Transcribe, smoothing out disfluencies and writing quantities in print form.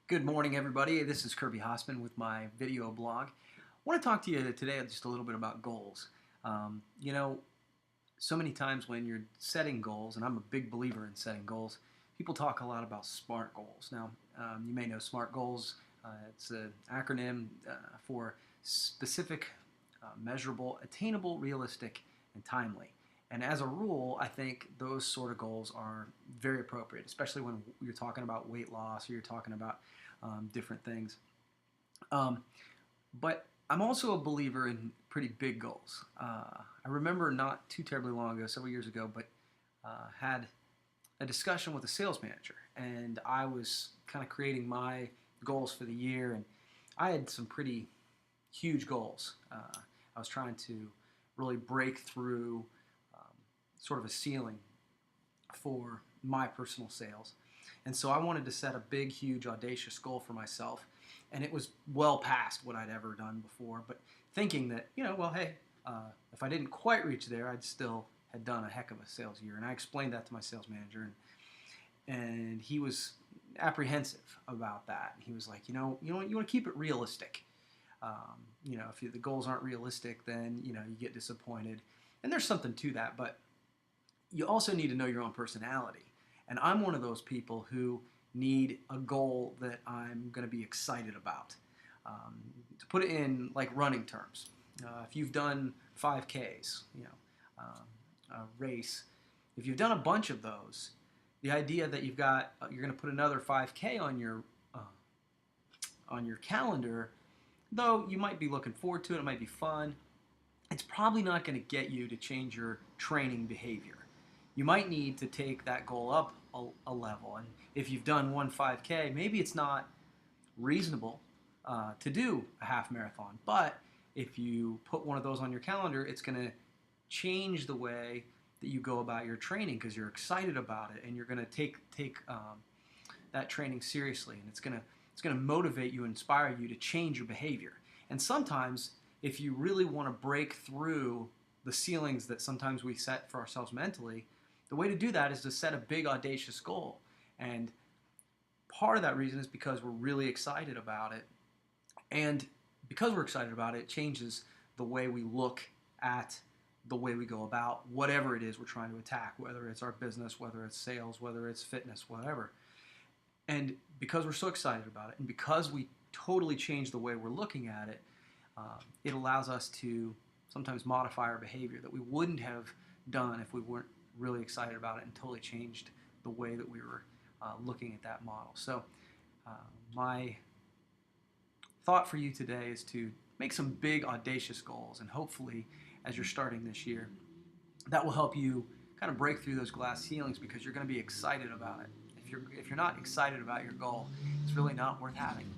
Good morning, everybody. This is Kirby Hossman with my video blog. I want to talk to you today just a little bit about goals. You know, so many times when you're setting goals, and I'm a big believer in setting goals, people talk a lot about SMART goals. Now, you may know SMART goals. It's an acronym for specific, measurable, attainable, realistic, and timely. And as a rule, I think those sort of goals are very appropriate, especially when you're talking about weight loss or you're talking about different things. Um, but I'm also a believer in pretty big goals. I remember not too terribly long ago, several years ago, but had a discussion with a sales manager, and I was kind of creating my goals for the year, and I had some pretty huge goals. I was trying to really break through sort of a ceiling for my personal sales. And so I wanted to set a big, huge, audacious goal for myself. And it was well past what I'd ever done before. But thinking that, well, hey, if I didn't quite reach there, I'd still had done a heck of a sales year. And I explained that to my sales manager. And he was apprehensive about that. He was like, you want to keep it realistic. If the goals aren't realistic, then, you get disappointed. And there's something to that. But you also need to know your own personality. And I'm one of those people who need a goal that I'm going to be excited about. To put it in like running terms, if you've done 5Ks, a race, if you've done a bunch of those, the idea that you're going to put another 5K on your calendar, though you might be looking forward to it, it might be fun, it's probably not going to get you to change your training behavior. You might need to take that goal up a level. And if you've done one 5K, maybe it's not reasonable to do a half marathon. But if you put one of those on your calendar, it's going to change the way that you go about your training because you're excited about it and you're going to take that training seriously. And it's going to motivate you, inspire you to change your behavior. And sometimes, if you really want to break through the ceilings that sometimes we set for ourselves mentally, the way to do that is to set a big, audacious goal. And part of that reason is because we're really excited about it. And because we're excited about it, it changes the way we look at the way we go about whatever it is we're trying to attack, whether it's our business, whether it's sales, whether it's fitness, whatever. And because we're so excited about it, and because we totally change the way we're looking at it, it allows us to sometimes modify our behavior that we wouldn't have done if we weren't really excited about it and totally changed the way that we were looking at that model. So my thought for you today is to make some big, audacious goals, and hopefully as you're starting this year, that will help you kind of break through those glass ceilings because you're going to be excited about it. If you're not excited about your goal, it's really not worth having.